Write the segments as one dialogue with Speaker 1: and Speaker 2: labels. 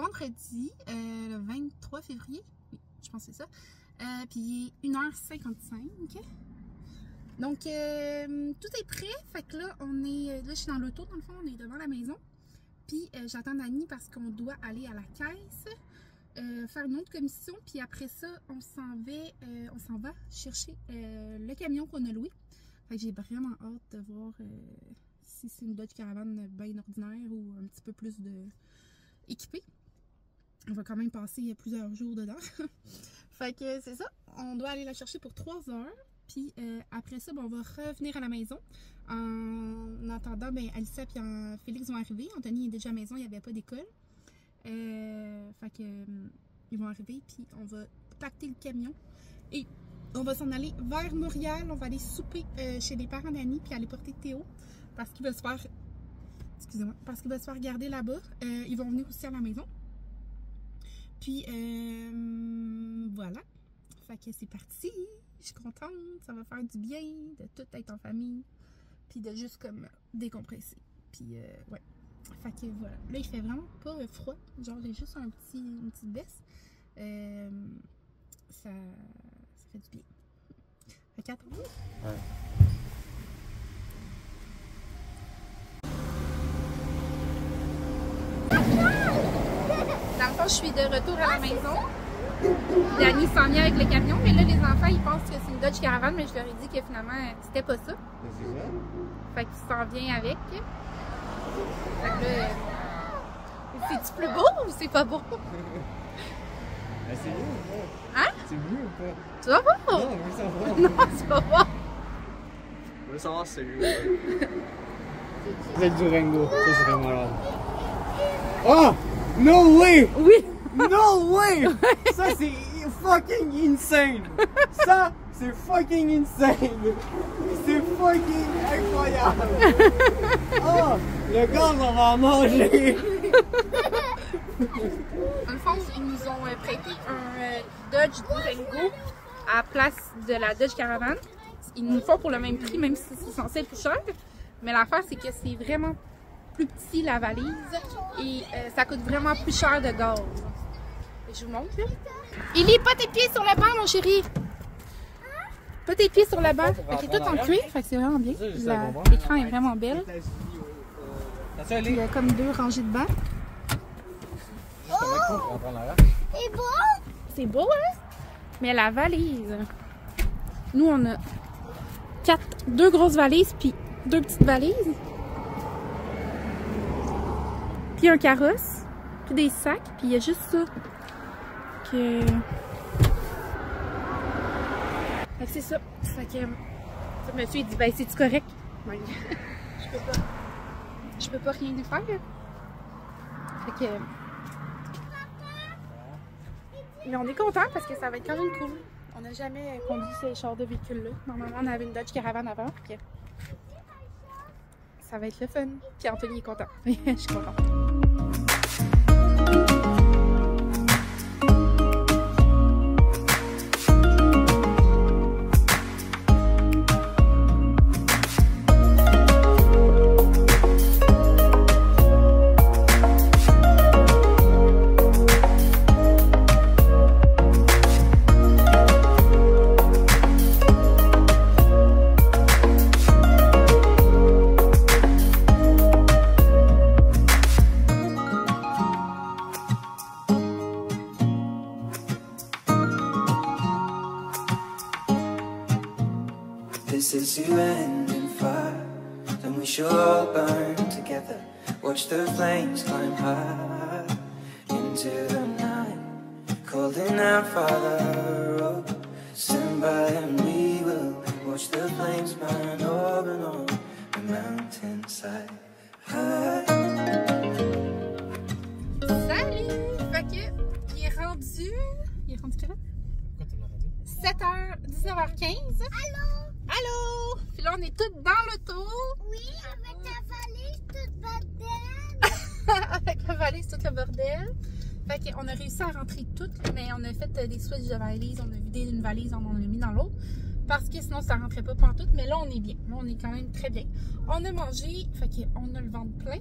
Speaker 1: vendredi, le 23 février. Oui, je pense que c'est ça. Puis il est 1h55. Donc, tout est prêt. Fait que là, là, je suis dans l'auto, dans le fond, on est devant la maison. Puis, j'attends Dani parce qu'on doit aller à la caisse, faire une autre commission. Puis après ça, on s'en va chercher le camion qu'on a loué. Fait que j'ai vraiment hâte de voir si c'est une Dodge Caravan bien ordinaire ou un petit peu plus équipée. On va quand même passer plusieurs jours dedans. Fait que c'est ça. On doit aller la chercher pour 3 heures. Puis après ça, ben, on va revenir à la maison. En attendant, ben, Alicia et Félix vont arriver. Anthony est déjà à la maison, il n'y avait pas d'école. Fait que ils vont arriver, puis on va pacter le camion. Et on va s'en aller vers Montréal. On va aller souper chez les parents d'Annie, puis aller porter Théo. Parce qu'il va se faire... Excusez-moi. Parce qu'il va se faire garder là-bas. Ils vont venir aussi à la maison. Puis voilà. Fait que c'est parti. Je suis contente, ça va faire du bien de tout être en famille, puis de juste comme décompresser. Puis ouais. Fait que voilà. Là, il fait vraiment pas froid. Genre, j'ai juste une petite baisse. Ça fait du bien. Fait qu'attends. Ouais. Dans le fond, je suis de retour à la maison. Dani s'en vient avec le camion, mais là, les enfants, ils pensent que c'est une Dodge Caravan, mais je leur ai dit que finalement, c'était pas ça. Fait qu'il s'en vient avec. Fait que là, c'est-tu plus beau ou c'est pas beau?
Speaker 2: C'est mieux ou pas?
Speaker 1: Hein?
Speaker 2: C'est mieux ou pas?
Speaker 1: Tu vas voir?
Speaker 2: Non, on veut savoir.
Speaker 1: Non, tu vas voir.
Speaker 2: On veut savoir si c'est mieux ou pas. C'est du Durango, ça c'est vraiment malade. Oh! No way!
Speaker 1: Oui!
Speaker 2: No way! Ça c'est fucking insane! Ça c'est fucking insane! C'est fucking incroyable! Oh! Le gars on va en manger!
Speaker 1: Dans le fond, ils nous ont prêté un Dodge Durango à la place de la Dodge Caravan. Ils nous le font pour le même prix, même si c'est censé être plus cher. Mais l'affaire, c'est que c'est vraiment plus petit la valise et ça coûte vraiment plus cher de gaz. Je vous montre là. Élie, pas tes pieds sur le banc, mon chéri! Pas tes pieds sur le banc. Ok, tout en cuir, fait que c'est vraiment bien. L'écran est vraiment belle. Il y a comme 2 rangées de bancs.
Speaker 3: C'est beau!
Speaker 1: C'est beau, hein? Mais la valise. Nous, on a 2 grosses valises, puis 2 petites valises. Puis un carrosse, puis des sacs, puis il y a juste ça. Fait que c'est ça. Fait que le monsieur il dit ben c'est-tu correct? Oui. Je peux pas rien lui faire. Fait que mais on est content parce que ça va être quand même cool. On n'a jamais conduit ces genres de véhicules-là. Normalement on avait une Dodge Caravan avant. Fait que ça va être le fun. Puis Anthony est content. Je suis contente.
Speaker 4: This is you end in fire, then we shall all burn together. Watch the flames climb high into the night, calling out Father, oh, stand by and we will watch the flames burn over and on the mountainside.
Speaker 1: Salut! Fait que, il est rendu quelle heure? 7h, 19h15.
Speaker 3: Allô?
Speaker 1: Allô! Puis là, on est toutes dans l'auto.
Speaker 3: Oui, avec ta valise toute bordel.
Speaker 1: Avec la valise, tout le bordel. Fait qu'on a réussi à rentrer toutes, mais on a fait des switches de valise. On a vidé une valise, on en a mis dans l'autre. Parce que sinon, ça rentrait pas pantoute. Mais là, on est bien. Là, on est quand même très bien. On a mangé, fait qu'on a le ventre plein.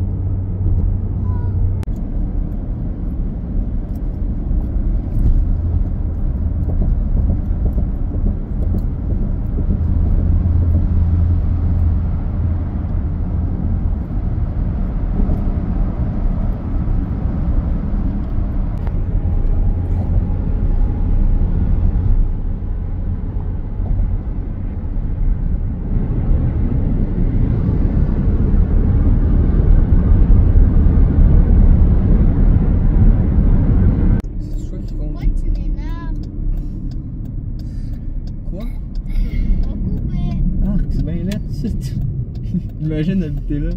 Speaker 2: t'imagines habiter là?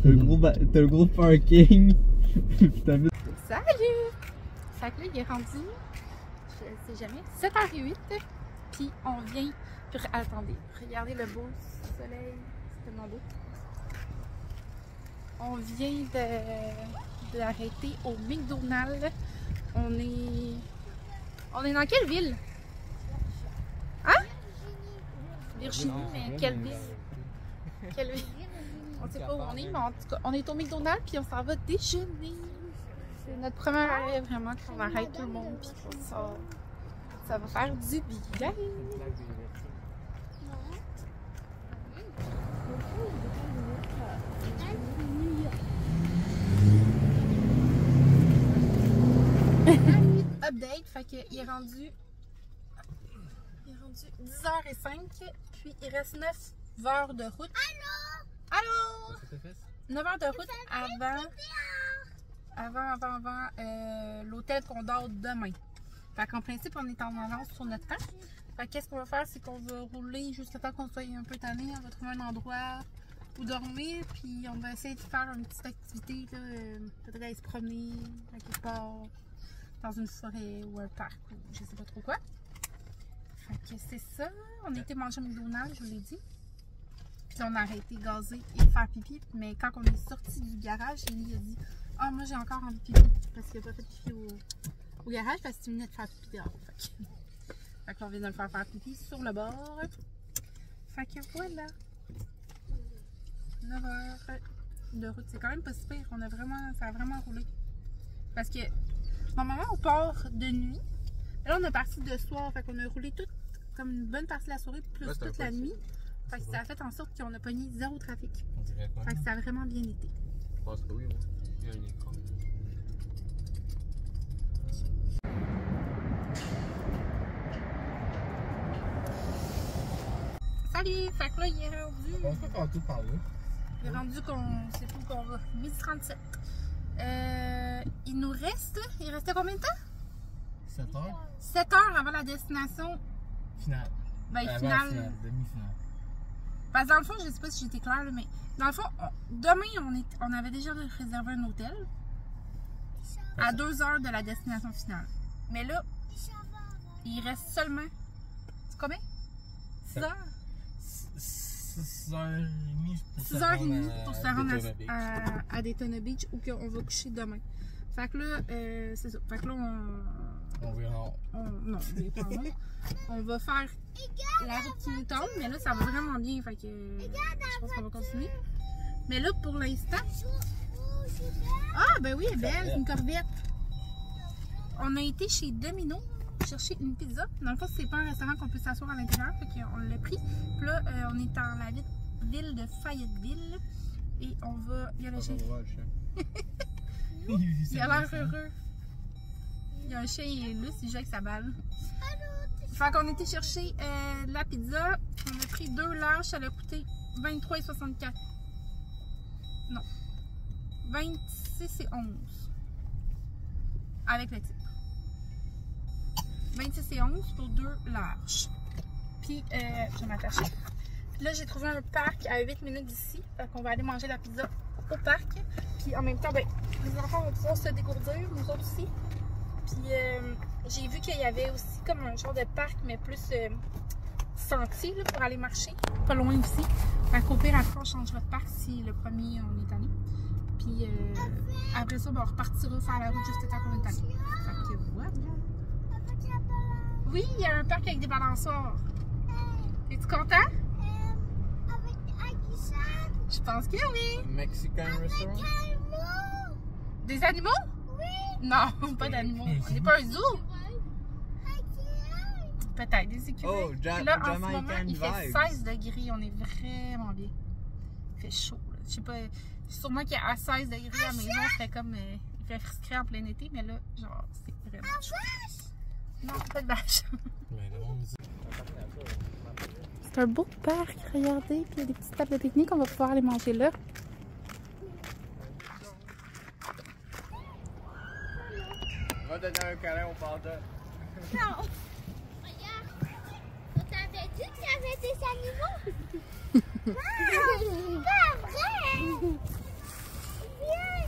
Speaker 2: T'as le gros parking. Pis t'habites.
Speaker 1: Salut! Fait que là, il est rendu, je sais jamais, 7h08. Puis on vient, puis attendez, regardez le beau soleil, c'est tellement beau. On vient d'arrêter au McDonald's. On est dans quelle ville? Hein? Virginie, mais quelle ville? Quelle ville? On ne sait pas où on est, mais en tout cas, on est au McDonald's puis on s'en va déjeuner. C'est notre première arrêt vraiment qu'on arrête tout le monde puis qu'on sort. Ça va faire du bien. Update, fait qu'il est rendu 10h05, puis il reste 9 heures de route. Allô? 9 heures de route avant l'hôtel qu'on dort demain. Fait qu'en principe, on est en avance sur notre temps. Fait qu'est-ce qu'on va faire, c'est qu'on va rouler jusqu'à temps qu'on soit un peu tanné. On va trouver un endroit où dormir, puis on va essayer de faire une petite activité, peut-être aller se promener à quelque part, dans une forêt ou un parc, ou je sais pas trop quoi. Fait que c'est ça. On a été manger au McDonald's, je vous l'ai dit. Puis on a arrêté de gazer et de faire pipi. Mais quand on est sorti du garage, il a dit « Ah, moi j'ai encore envie de pipi. » Parce qu'il n'a pas fait pipi au garage parce qu'il venait de faire pipi dehors. Fait qu'on vient de le faire pipi sur le bord. Fait que voilà. 9 heures de route. C'est quand même pas si pire. Ça a vraiment roulé. Parce que normalement on part de nuit. Mais là on est parti de soir. Fait qu'on a roulé comme une bonne partie de la soirée plus toute la nuit. Fait que ça a fait en sorte qu'on a pogné zéro trafic. Fait que ça a vraiment bien été.
Speaker 2: Je pense que oui, moi. Il y a un écran.
Speaker 1: Salut! Fait que là, il est rendu.
Speaker 2: On peut faire tout par là.
Speaker 1: Il est rendu c'est tout qu'on va. 12h37. Il nous reste. Il restait combien de temps?
Speaker 2: 7 heures?
Speaker 1: 7 heures avant la destination.
Speaker 2: Finale.
Speaker 1: Ben, finale. Demi-finale. Parce que dans le fond, je sais pas si j'étais claire, là, mais dans le fond, demain, on avait déjà réservé un hôtel à 2 heures de la destination finale. Mais là, il reste seulement. C'est combien? 6 heures?
Speaker 2: 6h30
Speaker 1: pour se rendre à Daytona Beach où on va coucher demain. Fait que là, c'est ça. Fait que là,
Speaker 2: on verra.
Speaker 1: Non, on va faire la route qui nous tombe, mais là, ça va vraiment bien. Fait que je pense qu'on va continuer. Mais là, pour l'instant. Ah, ben oui, elle est belle, une Corvette. On a été chez Domino chercher une pizza. Dans le fond, c'est pas un restaurant qu'on peut s'asseoir à l'intérieur, fait qu'on l'a pris. Puis là, on est dans la ville de Fayetteville et on va. Il y a le chien. Il a l'air heureux. Il y a un chien, il est là, il joue avec sa balle. Fait qu'on était chercher la pizza. On a pris 2 larges, ça a coûté 23,64. Non. 26,11. Avec le titre. 26,11 pour 2 larges. Puis, je vais m'attacher. Là, j'ai trouvé un parc à 8 minutes d'ici. Fait qu'on va aller manger la pizza au parc. Puis, en même temps, ben, les enfants vont pouvoir se dégourdir, nous autres aussi. Puis, j'ai vu qu'il y avait aussi comme un genre de parc, mais plus sentier là, pour aller marcher. Pas loin ici. Fait qu'au pire, après, on changera de parc si le premier, on est allé. Puis, après ça, ben, on repartira faire la route juste à qu'on est allé. Fait que voilà. Oui, il y a un parc avec des balançoires. Es-tu content?
Speaker 3: Avec Aguissa.
Speaker 1: Je pense que oui.
Speaker 2: Mexican restaurant?
Speaker 1: Des animaux?
Speaker 3: Oui.
Speaker 1: Non, pas d'animaux. On n'est pas un zoo. Peut-être des écureuils.
Speaker 2: Oh,
Speaker 1: là, en ce moment, il fait 16 degrés. On est vraiment bien. Il fait chaud. Là. Je sais pas. Sûrement qu'à 16 degrés à la maison, c'est comme. Il fait frisquer en plein été, mais là, genre, c'est vraiment chaud. Non, pas de vache. C'est un beau parc, regardez. Puis il y a des petites tables de pique-nique, on va pouvoir aller manger là.
Speaker 2: On va donner un câlin au panda.
Speaker 3: Non. Regarde. On t'avait dit qu'il y avait des animaux. Pas vrai. Viens.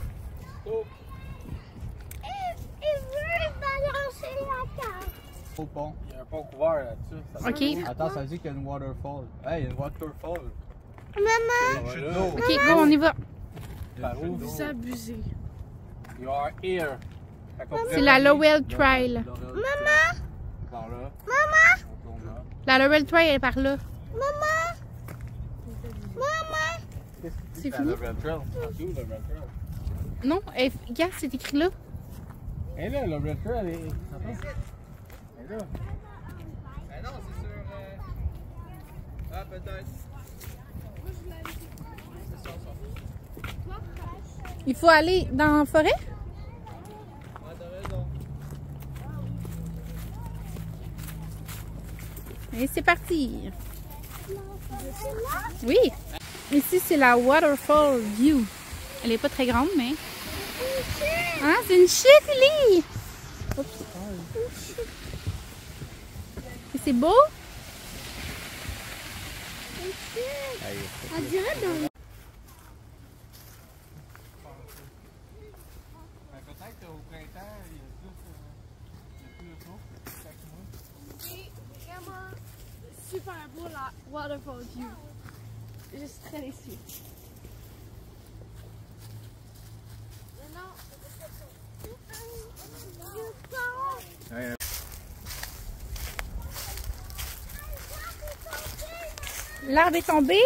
Speaker 2: Oh.
Speaker 3: Il veut balancer la carte.
Speaker 2: Au pont. Il y a un pont couvert là-dessus. Ça
Speaker 1: Ok.
Speaker 2: fait- Attends, ça dit qu'il y a une waterfall. Hey, il y a une waterfall.
Speaker 3: Maman.
Speaker 2: Chute d'eau.
Speaker 1: Ok, go, on y va.
Speaker 2: Par où?
Speaker 5: Vous abusez.
Speaker 2: You are here. Fait qu'on
Speaker 1: C'est
Speaker 2: pourrait
Speaker 1: la
Speaker 2: aller-
Speaker 1: Lowell Trail.
Speaker 3: Maman.
Speaker 2: Par là.
Speaker 3: Maman.
Speaker 2: On tourne là.
Speaker 1: La Lowell Trail elle est par là.
Speaker 3: Maman. Maman.
Speaker 2: Qu'est-ce que tu dis,
Speaker 1: C'est
Speaker 2: la
Speaker 1: fini?
Speaker 2: Red Trail? C'est où le Red Trail?
Speaker 1: Non, regarde, c'est écrit là.
Speaker 2: Et là, le Red Trail est. Attends. Et là. Ben non, c'est sur. Ah, peut-être.
Speaker 1: Il faut aller dans la forêt?
Speaker 2: Ah, t'as raison.
Speaker 1: Et c'est parti. Oui. Ici, c'est la Waterfall View. Elle est pas très grande, mais... Ah, c'est une chute, Lily! Oups. Et c'est beau?
Speaker 3: On dirait dans
Speaker 2: Ben, peut-être au printemps, il y a plus de chaud. Chaque mois.
Speaker 5: C'est vraiment super beau la Waterfall View. Je suis très déçue.
Speaker 1: L'arbre est tombé?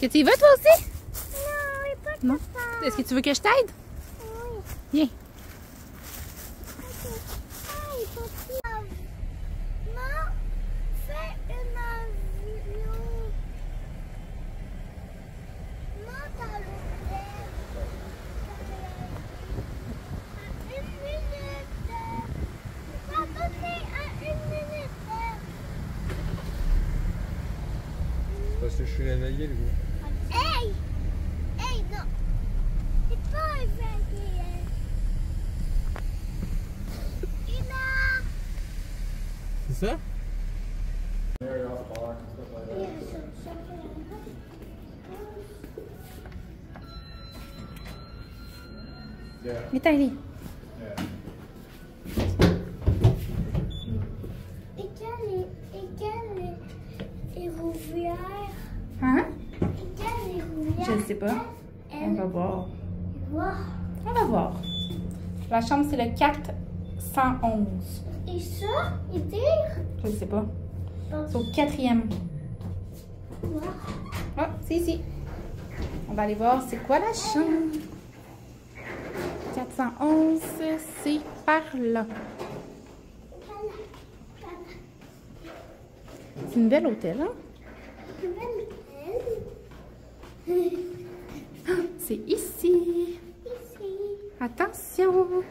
Speaker 1: Que tu y vas, toi aussi? Non. Est-ce que tu veux que je t'aide? Viens.
Speaker 2: Parce que je suis réveillé, le gars.
Speaker 3: Hey! Hey, non! C'est pas réveillé. Ina!
Speaker 2: C'est ça?
Speaker 1: Viens, allez.
Speaker 3: Et quelle est rouvrière?
Speaker 1: Hein?
Speaker 3: Et quelle est rouvrière?
Speaker 1: Je ne sais pas. On va voir.
Speaker 3: Voir.
Speaker 1: On va voir. La chambre, c'est le 411.
Speaker 3: Et ça, il tire?
Speaker 1: Je ne sais pas. C'est au 4e.
Speaker 3: Voir.
Speaker 1: Ah, c'est ici. On va aller voir c'est quoi la chambre. 411, c'est par là. C'est une belle hôtel, hein? C'est ici.
Speaker 3: Ici.
Speaker 1: Attention.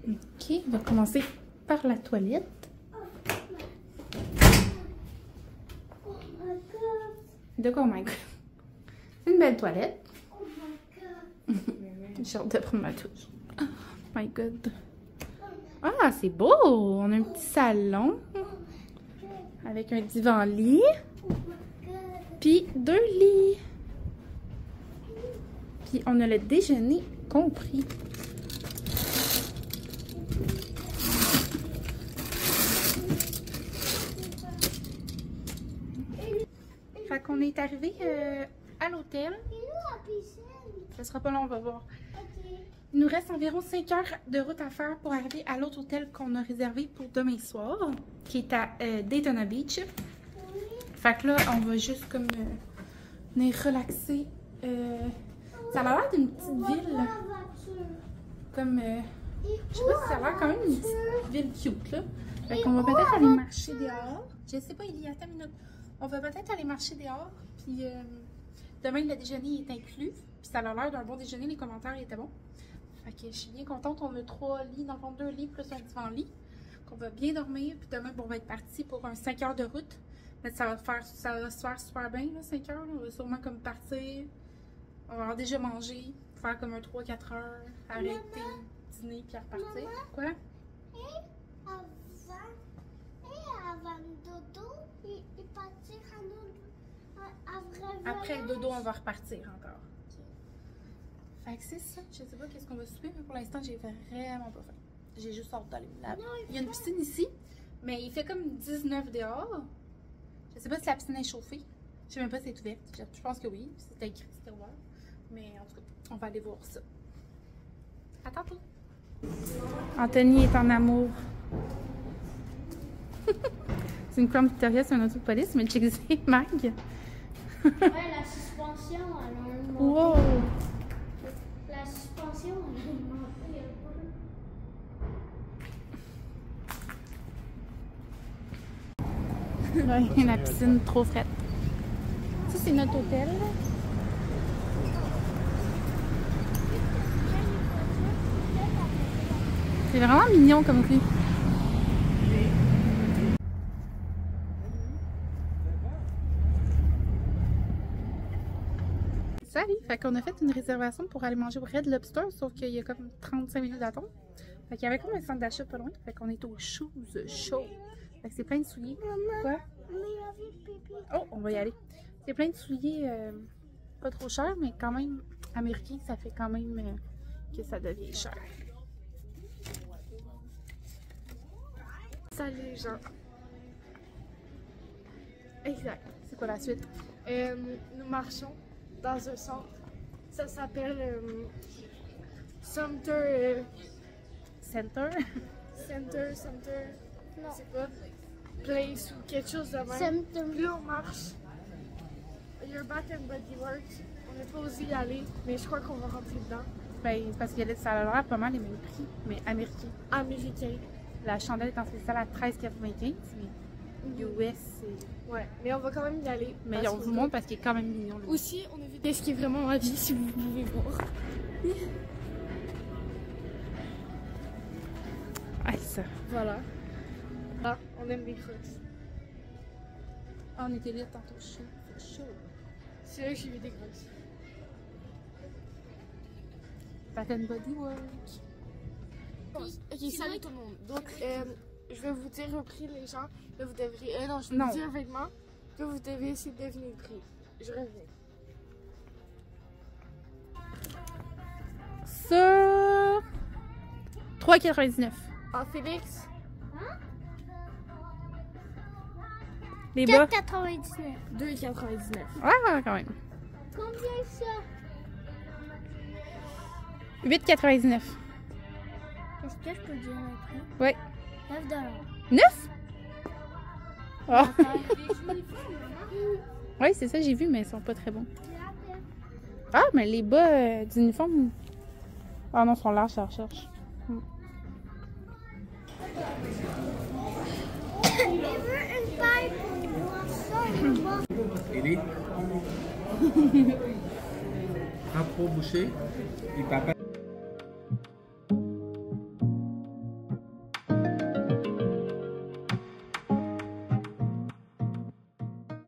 Speaker 1: Ok, on va commencer par la toilette.
Speaker 3: Oh my god.
Speaker 1: De quoi, oh my god? C'est une belle toilette.
Speaker 3: Oh my god.
Speaker 1: J'ai hâte de prendre ma douche. Oh my god. Ah, c'est beau! On a un petit salon avec un divan-lit,
Speaker 3: Oh my god.
Speaker 1: puis 2 lits. Puis on a le déjeuner compris. Fait qu'on est arrivé à l'hôtel.
Speaker 3: Et nous, la piscine.
Speaker 1: Ça sera pas long, on va voir.
Speaker 3: Ok.
Speaker 1: Il nous reste environ 5 heures de route à faire pour arriver à l'autre hôtel qu'on a réservé pour demain soir, qui est à Daytona Beach.
Speaker 3: Oui.
Speaker 1: Fait que là, on va juste comme venir relaxer. Ça a l'air d'une petite ville,
Speaker 3: La voiture.
Speaker 1: comme,
Speaker 3: Et
Speaker 1: je sais pas si ça a l'air quand même une petite ville cute, là. Fait qu'on va peut-être aller marcher dehors. Je sais pas, il y a 10 minutes. On va peut-être aller marcher dehors, puis demain, le déjeuner est inclus. Puis ça a l'air d'un bon déjeuner, les commentaires étaient bons. Fait que je suis bien contente. On a 3 lits, dans le fond 2 lits plus un divan-lit. qu'on va bien dormir. Puis demain, on va être parti pour un 5 heures de route. Mais ça va se faire super bien, là, 5 heures. Là. On va sûrement comme partir. On va avoir déjà mangé. Faire comme un 3-4 heures. Arrêter, dîner, puis repartir. Quoi?
Speaker 3: Avant dodo, il partir
Speaker 1: Après le dodo, on va repartir encore. Fait que c'est ça. Je sais pas qu'est-ce qu'on va souper, mais pour l'instant, j'ai vraiment pas faim. J'ai juste hâte d'aller me laver. Il y a une piscine ici, mais il fait comme 19 dehors. Je sais pas si la piscine est chauffée. Je sais même pas si elle est ouverte. Je pense que oui. C'était écrit que c'était ouvert. Mais en tout cas, on va aller voir ça. À tantôt. Anthony est en amour. C'est une Crown Victoria, c'est un auto de police, mais check Mag.
Speaker 3: Ouais, la suspension, elle a
Speaker 1: Wow!
Speaker 3: La suspension, elle a monté un peu.
Speaker 1: Ouais, la piscine trop frette. Ça, c'est notre hôtel. C'est vraiment mignon comme rue. Salut! Fait qu'on a fait une réservation pour aller manger au Red Lobster, sauf qu'il y a comme 35 minutes d'attente. Fait qu'il y avait comme un centre d'achat pas loin. Fait qu'on est au Shoes Show. Fait que c'est plein de souliers. Quoi? Oh, on va y aller. C'est plein de souliers pas trop chers, mais quand même américains, ça fait quand même que ça devient cher.
Speaker 5: Salut les gens. Exact.
Speaker 1: C'est quoi la suite?
Speaker 5: Nous marchons dans un centre. Ça s'appelle Center.
Speaker 1: Center?
Speaker 5: Center. Non. C'est pas Place ou quelque chose de même. Puis là, on marche. Your Bath and Body Works. On n'est pas osé y aller, mais je crois qu'on va rentrer dedans.
Speaker 1: Ben, c'est parce que ça a l'air pas mal les mêmes prix, mais américains.
Speaker 5: Américain.
Speaker 1: La chandelle est en spécial à 13,95, mais US, c'est...
Speaker 5: Ouais, mais on va quand même y aller.
Speaker 1: Mais on vous montre parce qu'il est quand même mignon. Lui.
Speaker 5: Aussi, on a vu ce qui est vraiment ma vie, si vous pouvez voir.
Speaker 1: Ah, ça.
Speaker 5: Voilà. Ah, on aime les crocs.
Speaker 1: Ah, on était là tantôt. Chaud.
Speaker 5: C'est là que j'ai vu des crocs.
Speaker 1: Bath and Body Work.
Speaker 5: Ok, salut tout le monde. Donc, je vais vous dire le prix, les gens. Là, vous devrez. Non, je vais vous dire le vêtement. Là, vous devez essayer de deviner le prix. Je reviens.
Speaker 1: Sur 3,99.
Speaker 5: Ah, Félix?
Speaker 1: Les bas?
Speaker 3: 4,99.
Speaker 5: 2,99.
Speaker 1: Ouais, quand même.
Speaker 3: Combien ça?
Speaker 1: 8,99.
Speaker 3: Est-ce que je peux dire le prix?
Speaker 1: Ouais.
Speaker 3: 9 $.
Speaker 1: 9? Oh. Oui, c'est ça, j'ai vu, mais ils sont pas très bons. Ah, mais les bas d'uniforme. Ah non, ils sont larges, ça recherche.
Speaker 3: Il veut une paille pour boire ça.
Speaker 2: Élie? Pas trop bouché. Et papa.